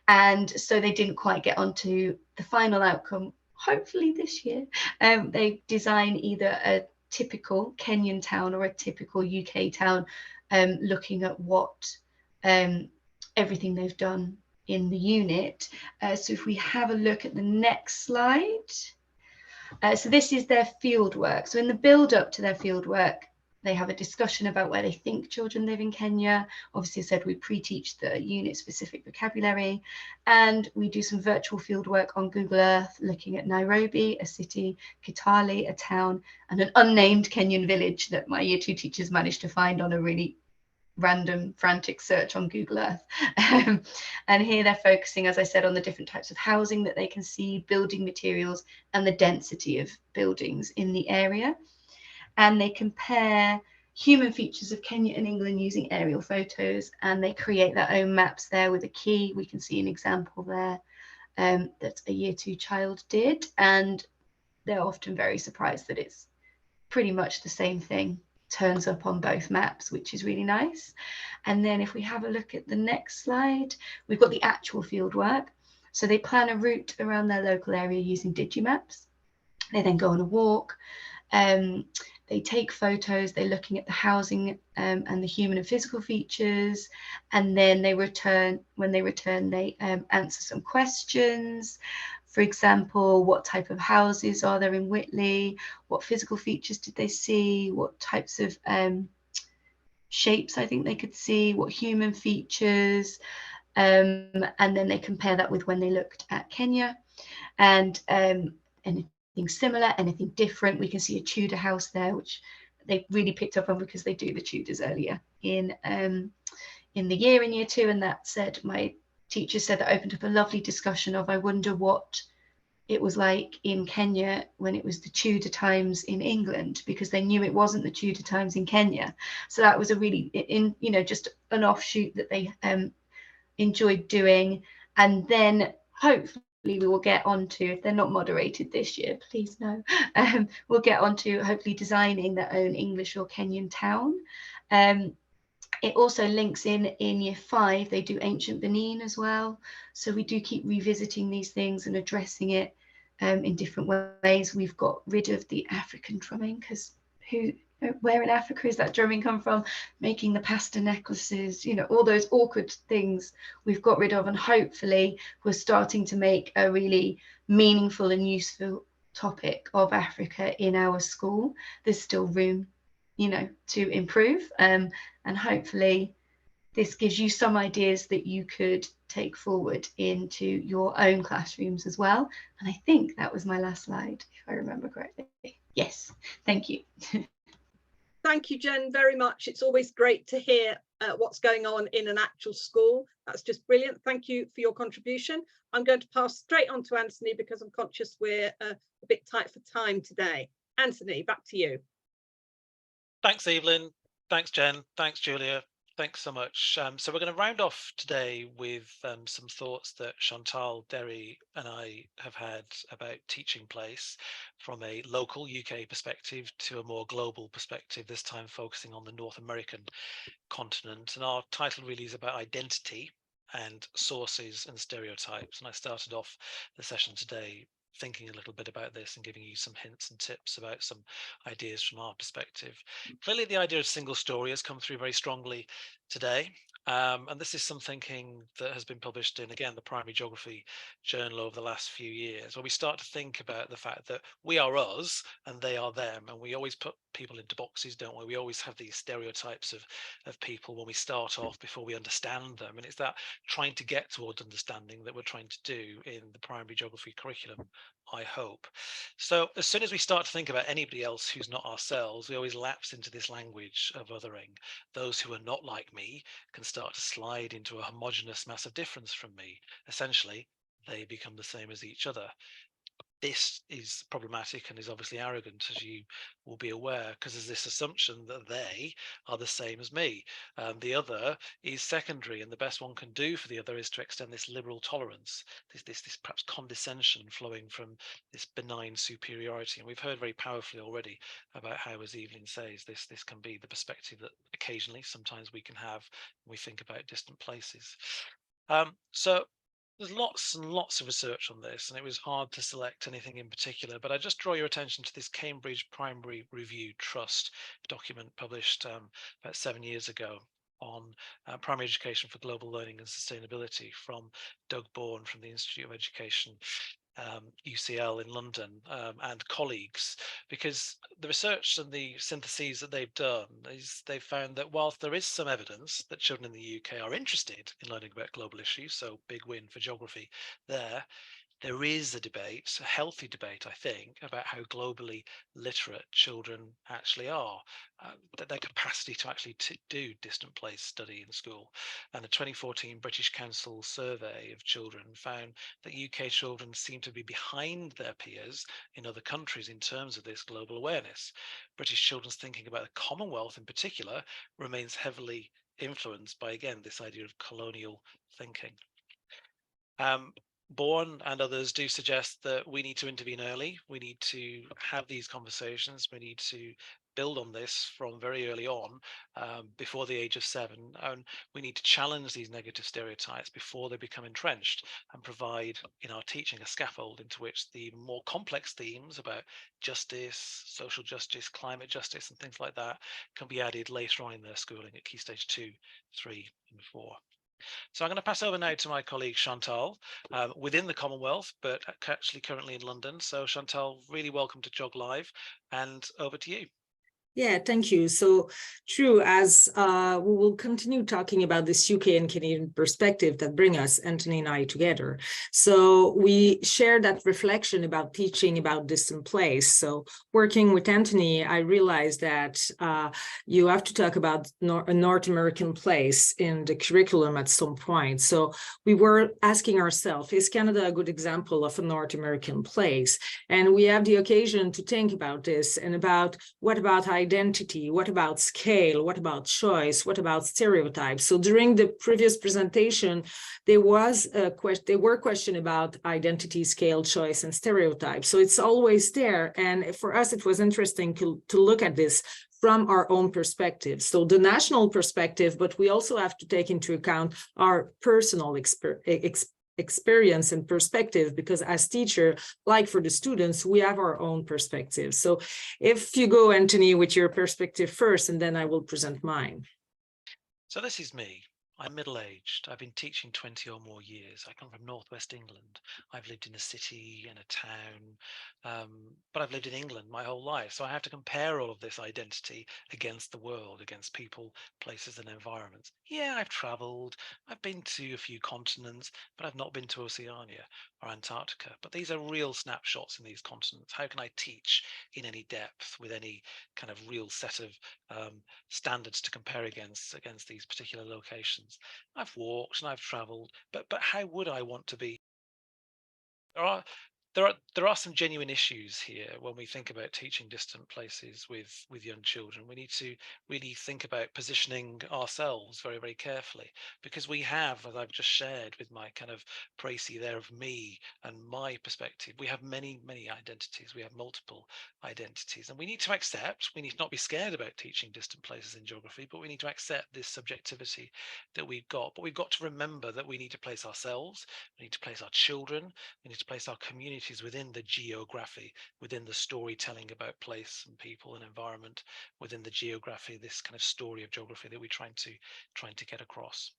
And so they didn't quite get onto the final outcome, hopefully this year. They design either a typical Kenyan town or a typical UK town, looking at what everything they've done in the unit. So if we have a look at the next slide. So this is their field work. So in the build up to their field work, they have a discussion about where they think children live in Kenya. Obviously, I said we pre-teach the unit-specific vocabulary, and we do some virtual field work on Google Earth, looking at Nairobi, a city, Kitale, a town, and an unnamed Kenyan village that my year two teachers managed to find on a really random, frantic search on Google Earth. And here they're focusing, as I said, on the different types of housing that they can see, building materials, and the density of buildings in the area. And they compare human features of Kenya and England using aerial photos, and they create their own maps there with a key. We can see an example there that a year two child did, and they're often very surprised that it's pretty much the same thing, turns up on both maps, which is really nice. And then if we have a look at the next slide, we've got the actual field work. So they plan a route around their local area using digimaps. They then go on a walk. They take photos, they're looking at the housing and the human and physical features, and then they return. When they return, they answer some questions. For example, what type of houses are there in Whitley? What physical features did they see? What types of shapes I think they could see? What human features? And then they compare that with when they looked at Kenya. And anything similar, anything different. We can see a Tudor house there, which they really picked up on because they do the Tudors earlier in the year in year two. And that said, my teacher said that opened up a lovely discussion of, I wonder what it was like in Kenya when it was the Tudor times in England, because they knew it wasn't the Tudor times in Kenya. So that was a really, just an offshoot that they enjoyed doing. And then hopefully we will get on to, if they're not moderated this year, please no, we'll get on to hopefully designing their own English or Kenyan town. It also links in year 5, they do ancient Benin as well. So we do keep revisiting these things and addressing it in different ways. We've got rid of the African drumming, because where in Africa is that drumming come from? Making the pasta necklaces, all those awkward things we've got rid of, and hopefully we're starting to make a really meaningful and useful topic of Africa in our school. There's still room, you know, to improve. And hopefully this gives you some ideas that you could take forward into your own classrooms as well. And I think that was my last slide, if I remember correctly. Yes, thank you. Thank you, Jen, very much. It's always great to hear what's going on in an actual school. That's just brilliant. Thank you for your contribution. I'm going to pass straight on to Anthony because I'm conscious we're a bit tight for time today. Anthony, back to you. Thanks, Evelyn. Thanks, Jen. Thanks, Julia. Thanks so much. So we're going to round off today with some thoughts that Chantal, Derry and I have had about teaching place from a local UK perspective to a more global perspective, this time focusing on the North American continent. And our title really is about identity and sources and stereotypes. And I started off the session today thinking a little bit about this and giving you some hints and tips about some ideas from our perspective. Clearly, the idea of single story has come through very strongly today. And this is some thinking that has been published in, again, the Primary Geography Journal over the last few years, where we start to think about the fact that we are us and they are them. And we always put people into boxes, don't we? We always have these stereotypes of people when we start off before we understand them. And it's that trying to get towards understanding that we're trying to do in the primary geography curriculum, I hope. So as soon as we start to think about anybody else who's not ourselves, we always lapse into this language of othering. Those who are not like me can start to slide into a homogeneous mass of difference from me. Essentially, they become the same as each other. This is problematic and is obviously arrogant, as you will be aware, because there's this assumption that they are the same as me. The other is secondary, and the best one can do for the other is to extend this liberal tolerance, this perhaps condescension flowing from this benign superiority. And we've heard very powerfully already about how, as Evelyn says, this can be the perspective that occasionally, sometimes we can have when we think about distant places. So there's lots and lots of research on this, and it was hard to select anything in particular, but I just draw your attention to this Cambridge Primary Review Trust document published about 7 years ago on primary education for global learning and sustainability from Doug Bourne from the Institute of Education, UCL in London, and colleagues, because the research and the syntheses that they've done is they've found that whilst there is some evidence that children in the UK are interested in learning about global issues, so big win for geography there is a debate, a healthy debate, I think, about how globally literate children actually are, that their capacity to actually do distant place study in school. And the 2014 British Council survey of children found that UK children seem to be behind their peers in other countries in terms of this global awareness. British children's thinking about the Commonwealth in particular remains heavily influenced by, again, this idea of colonial thinking. Bourne and others do suggest that we need to intervene early. We need to have these conversations. We need to build on this from very early on, before the age of 7. And we need to challenge these negative stereotypes before they become entrenched and provide in our teaching a scaffold into which the more complex themes about justice, social justice, climate justice, and things like that can be added later on in their schooling at Key Stage 2, 3, and 4. So I'm going to pass over now to my colleague Chantal, within the Commonwealth, but actually currently in London. So Chantal, really welcome to GeogLive, and over to you. Yeah, thank you. So true, as we will continue talking about this UK and Canadian perspective that bring us, Anthony and I, together. So we share that reflection about teaching about distant place. So working with Anthony, I realized that you have to talk about a North American place in the curriculum at some point. So we were asking ourselves, is Canada a good example of a North American place? And we have the occasion to think about this and about what about identity, what about scale, what about choice, what about stereotypes. So during the previous presentation, there were questions about identity, scale, choice, and stereotypes. So it's always there. And for us, it was interesting to look at this from our own perspective. So the national perspective, but we also have to take into account our personal experience and perspective, because as teacher, like for the students, we have our own perspective. So if you go, Anthony, with your perspective first, and then I will present mine. So this is me. I'm middle-aged. I've been teaching 20 or more years. I come from Northwest England. I've lived in a city and a town, but I've lived in England my whole life. So I have to compare all of this identity against the world, against people, places and environments. Yeah, I've traveled. I've been to a few continents, but I've not been to Oceania or Antarctica. But these are real snapshots in these continents. How can I teach in any depth with any kind of real set of standards to compare against these particular locations? I've walked and I've traveled, but how would I want to be? There are some genuine issues here when we think about teaching distant places with young children. We need to really think about positioning ourselves very, very carefully, because we have, as I've just shared with my kind of précis there of me and my perspective, we have many, many identities. We have multiple identities, and we need to accept, we need to not be scared about teaching distant places in geography, but we need to accept this subjectivity that we've got. But we've got to remember that we need to place ourselves, we need to place our children, we need to place our communities within the geography, within the storytelling about place and people and environment, within the geography, this kind of story of geography that we're trying to get across.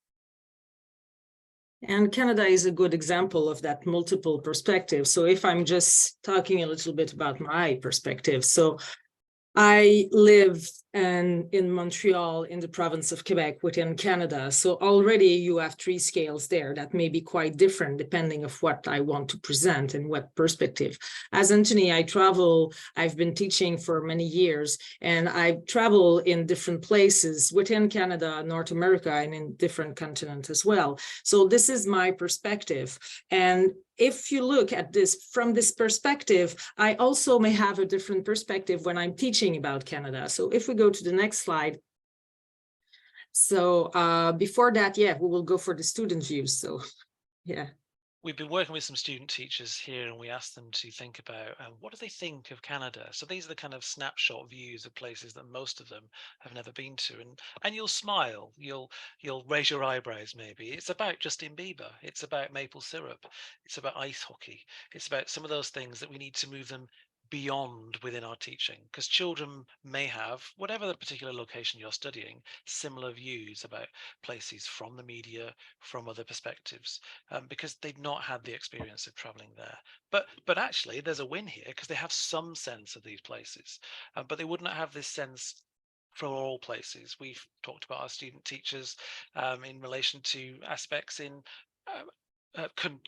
And Canada is a good example of that multiple perspective. So if I'm just talking a little bit about my perspective, so I live in Montreal in the province of Quebec within Canada. So already you have 3 scales there that may be quite different depending of what I want to present and what perspective. As Anthony, I travel, I've been teaching for many years, and I travel in different places within Canada, North America, and in different continents as well. So this is my perspective. And if you look at this from this perspective, I also may have a different perspective when I'm teaching about Canada. So if we go to the next slide. So before that, yeah, we will go for the student views. So yeah. We've been working with some student teachers here, and we asked them to think about what do they think of Canada. So these are the kind of snapshot views of places that most of them have never been to, and you'll smile, you'll raise your eyebrows maybe. It's about Justin Bieber, it's about maple syrup, it's about ice hockey, it's about some of those things that we need to move them beyond within our teaching, because children may have, whatever the particular location you're studying, similar views about places from the media, from other perspectives, because they've not had the experience of traveling there. But actually there's a win here, because they have some sense of these places, but they would not have this sense from all places. We've talked about our student teachers in relation to aspects in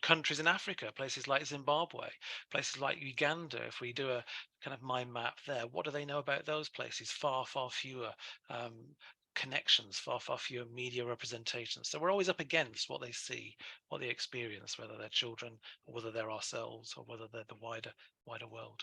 countries in Africa, places like Zimbabwe, places like Uganda. If we do a kind of mind map there, what do they know about those places? Far, far fewer connections, far, far fewer media representations. So we're always up against what they see, what they experience, whether they're children or whether they're ourselves or whether they're the wider world.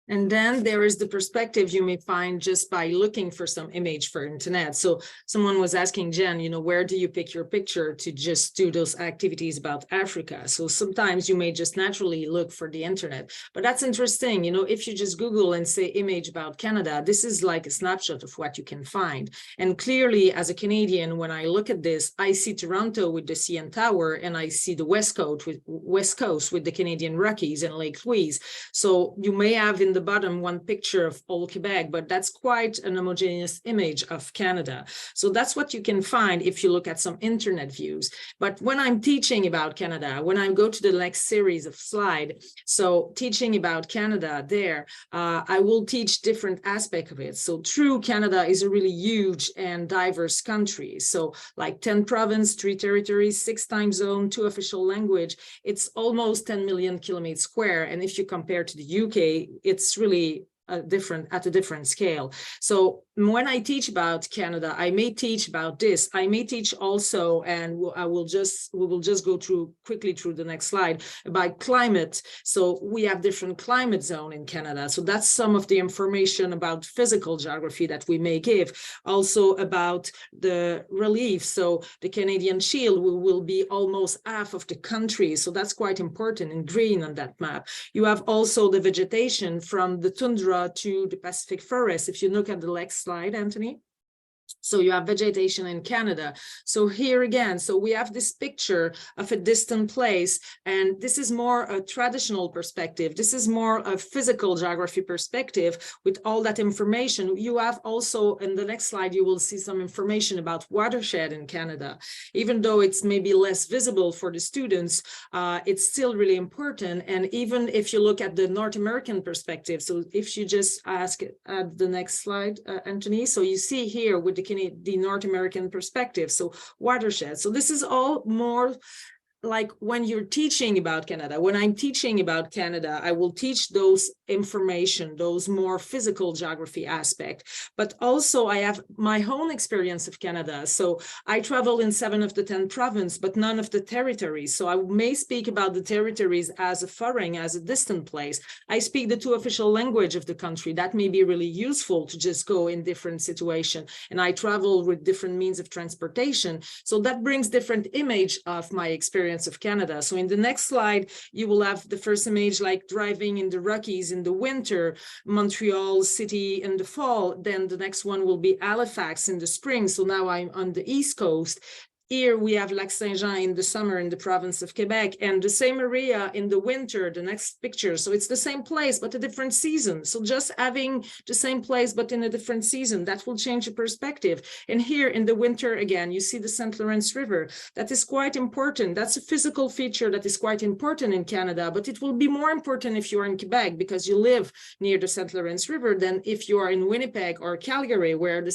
And then there is the perspective you may find just by looking for some image for internet. So someone was asking Jen, you know, where do you pick your picture to just do those activities about Africa? So sometimes you may just naturally look for the internet, but that's interesting. You know, if you just Google and say image about Canada, this is like a snapshot of what you can find. And clearly as a Canadian, when I look at this, I see Toronto with the CN Tower, and I see the West Coast with the Canadian Rockies and Lake Louise. So you may have in the bottom one picture of all Quebec, but that's quite an homogeneous image of Canada. So that's what you can find if you look at some internet views. But when I'm teaching about Canada, when I go to the next series of slide, so teaching about Canada there, I will teach different aspects of it. So true, Canada is a really huge and diverse country. So like 10 provinces, 3 territories, 6 time zones, 2 official language, it's almost 10 million kilometers square. And if you compare to the UK, it's really at a different scale. So when I teach about Canada, I may teach about this. I may teach also, and we will just go quickly through the next slide, about climate. So we have different climate zone in Canada. So that's some of the information about physical geography that we may give. Also about the relief. So the Canadian Shield will be almost half of the country. So that's quite important in green on that map. You have also the vegetation from the tundra to the Pacific forest. If you look at the next slide, Anthony. So you have vegetation in Canada. So here again, so we have this picture of a distant place, and this is more a traditional perspective. This is more a physical geography perspective with all that information. You have also, in the next slide, you will see some information about watershed in Canada. Even though it's maybe less visible for the students, it's still really important. And even if you look at the North American perspective, so if you just ask at the next slide, Anthony, so you see here with the North American perspective, so watershed. So this is all more like when you're teaching about Canada. When I'm teaching about Canada, I will teach those information, those more physical geography aspect, but also I have my own experience of Canada. So I travel in 7 of the 10 provinces, but none of the territories. So I may speak about the territories as a foreign, as a distant place. I speak the 2 official language of the country. That may be really useful to just go in different situations. And I travel with different means of transportation. So that brings different image of my experience of Canada. So in the next slide, you will have the first image like driving in the Rockies in the winter, Montreal city in the fall. Then the next one will be Halifax in the spring. So now I'm on the East Coast. Here we have Lac Saint-Jean in the summer in the province of Quebec, and the same area in the winter, the next picture. So it's the same place, but a different season. So just having the same place, but in a different season, that will change the perspective. And here in the winter, again, you see the St. Lawrence River. That is quite important. That's a physical feature that is quite important in Canada, but it will be more important if you're in Quebec because you live near the St. Lawrence River than if you are in Winnipeg or Calgary, where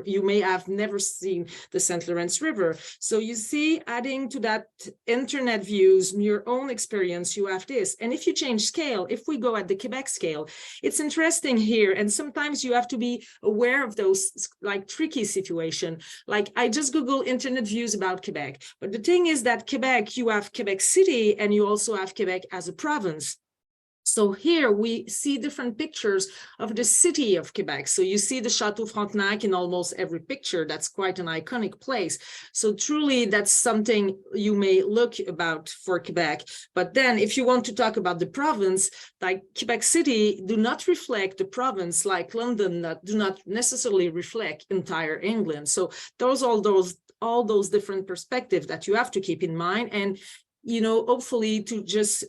you may have never seen the St. Lawrence River. So you see, adding to that internet views, your own experience, you have this. And if you change scale, if we go at the Quebec scale, it's interesting here. And sometimes you have to be aware of those like tricky situation. Like I just Google internet views about Quebec. But the thing is that Quebec, you have Quebec City and you also have Quebec as a province. So here we see different pictures of the city of Quebec. So you see the Chateau Frontenac in almost every picture. That's quite an iconic place. So truly that's something you may look about for Quebec. But then if you want to talk about the province, like Quebec City do not reflect the province like London that do not necessarily reflect entire England. So all those different perspectives that you have to keep in mind. And hopefully to just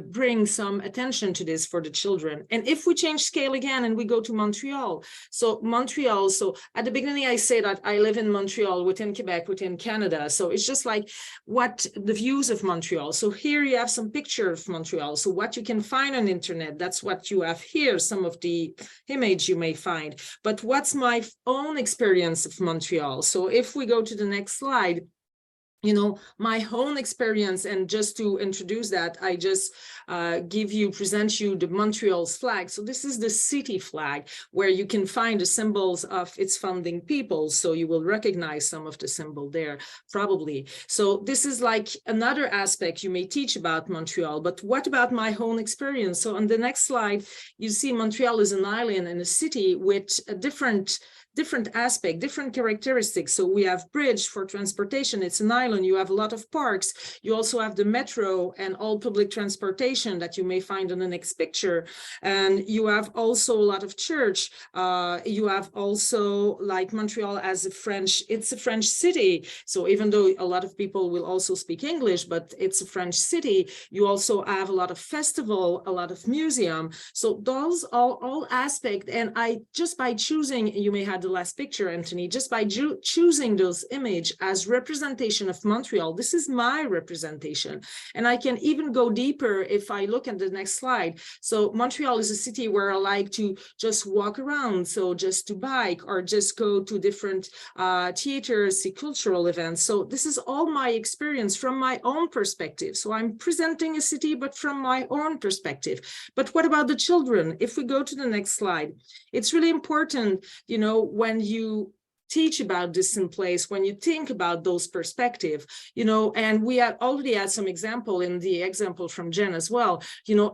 bring some attention to this for the children. And if we change scale again and we go to Montreal, so at the beginning I say that I live in Montreal within Quebec, within Canada. So it's just like what the views of Montreal. So here you have some picture of Montreal. So what you can find on internet, that's what you have here, some of the image you may find. But what's my own experience of Montreal? So if we go to the next slide, my own experience, and just to introduce that, I just present you the Montreal's flag. So this is the city flag where you can find the symbols of its founding people. So you will recognize some of the symbol there, probably. So this is like another aspect you may teach about Montreal, but what about my own experience? So on the next slide, you see Montreal is an island and a city with a different aspect, different characteristics. So we have bridge for transportation. It's an island. You have a lot of parks. You also have the metro and all public transportation that you may find on the next picture. And you have also a lot of church. You have also like Montreal as it's a French city. So even though a lot of people will also speak English, but it's a French city, you also have a lot of festival, a lot of museum. So those are all aspects. And just by choosing, you may have the last picture, Anthony, just by choosing those image as representation of Montreal, this is my representation. And I can even go deeper if I look at the next slide. So Montreal is a city where I like to just walk around. So just to bike or just go to different theaters, see cultural events. So this is all my experience from my own perspective. So I'm presenting a city, but from my own perspective. But what about the children? If we go to the next slide, it's really important, when you teach about this in place, when you think about those perspectives, and we had already had some example in the example from Jen as well,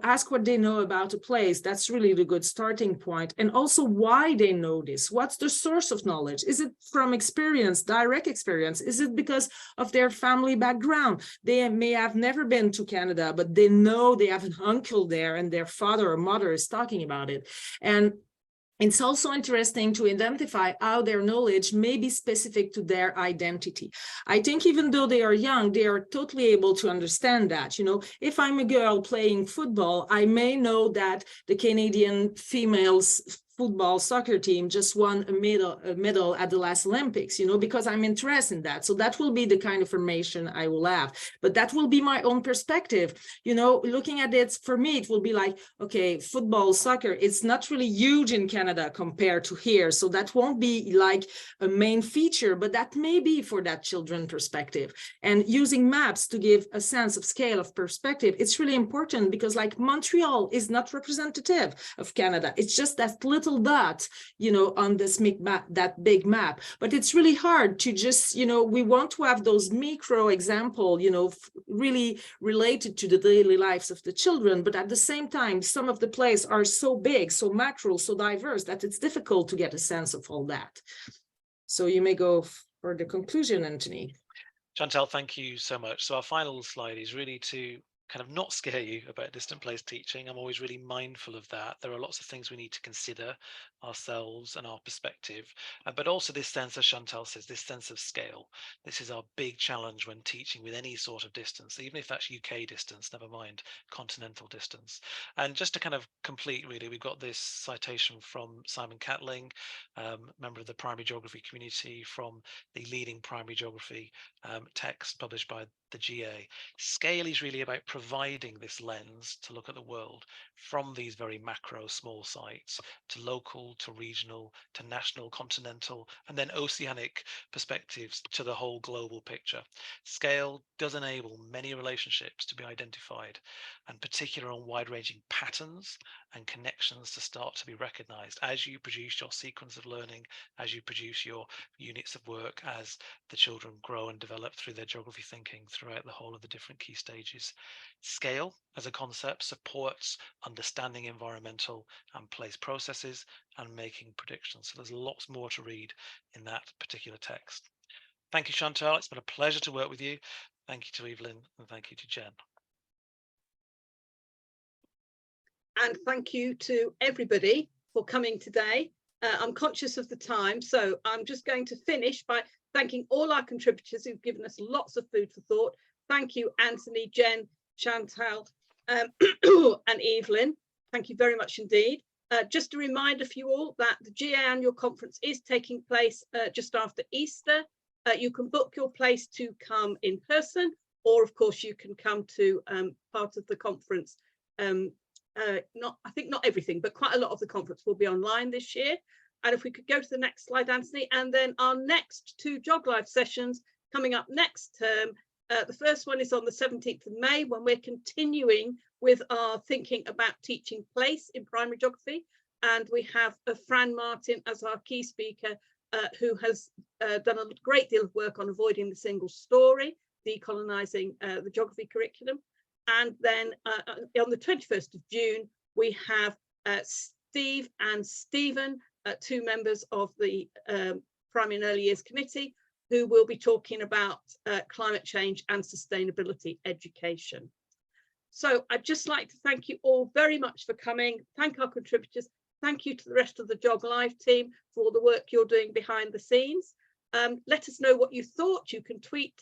ask what they know about a place. That's really the good starting point. And also why they know this. What's the source of knowledge? Is it from experience, direct experience? Is it because of their family background? They may have never been to Canada, but they know they have an uncle there and their father or mother is talking about it. And It's also interesting to identify how their knowledge may be specific to their identity. I think even though they are young, they are totally able to understand that. You know, if I'm a girl playing football, I may know that the Canadian females football soccer team just won a medal at the last Olympics, you know, because I'm interested in that. So that will be the kind of information I will have, but that will be my own perspective. You know, looking at it, for me, it will be like, okay, football, soccer, it's not really huge in Canada compared to here. So that won't be like a main feature, but that may be for that children perspective. And using maps to give a sense of scale of perspective, it's really important, because like Montreal is not representative of Canada. It's just that little dot, you know, on this map, that big map. But it's really hard to just, you know, we want to have those micro example, you know, really related to the daily lives of the children. But at the same time, some of the places are so big, so macro, so diverse that it's difficult to get a sense of all that. So you may go for the conclusion, Anthony. Chantal, thank you so much. So our final slide is really to kind of not scare you about distant place teaching. I'm always really mindful of that. There are lots of things we need to consider ourselves and our perspective, but also this sense, as Chantal says, this sense of scale. This is our big challenge when teaching with any sort of distance, even if that's UK distance, never mind continental distance. And just to kind of complete, really, we've got this citation from Simon Catling, member of the primary geography community, from the leading primary geography text published by the GA. Scale is really about providing this lens to look at the world from these very macro small sites to local, to regional, to national, continental, and then oceanic perspectives to the whole global picture. Scale does enable many relationships to be identified, and particularly on wide-ranging patterns and connections to start to be recognized as you produce your sequence of learning, as you produce your units of work, as the children grow and develop through their geography thinking throughout the whole of the different key stages. Scale as a concept supports understanding environmental and place processes and making predictions. So there's lots more to read in that particular text. Thank you, Chantal. It's been a pleasure to work with you. Thank you to Evelyn, and thank you to Jen. And thank you to everybody for coming today. I'm conscious of the time, so I'm just going to finish by thanking all our contributors who've given us lots of food for thought. Thank you, Anthony, Jen, Chantal, and Evelyn. Thank you very much indeed. Just a reminder for you all that the GA annual conference is taking place just after Easter. You can book your place to come in person, or of course you can come to part of the conference. I think not everything, but quite a lot of the conference will be online this year. And if we could go to the next slide, Anthony, and then our next two GeogLive sessions coming up next term. The first one is on the 17th of May, when we're continuing with our thinking about teaching place in primary geography. And we have Fran Martin as our key speaker, who has done a great deal of work on avoiding the single story, decolonising the geography curriculum. And then on the 21st of June, we have Steve and Stephen, two members of the Primary and Early Years Committee, who will be talking about climate change and sustainability education. So I'd just like to thank you all very much for coming. Thank our contributors. Thank you to the rest of the GeogLive team for all the work you're doing behind the scenes. Let us know what you thought. You can tweet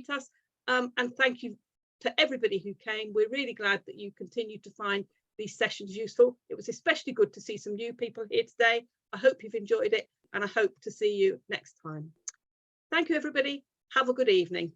us. And thank you to everybody who came. We're really glad that you continue to find these sessions useful. It was especially good to see some new people here today. I hope you've enjoyed it, and I hope to see you next time. Thank you, everybody. Have a good evening.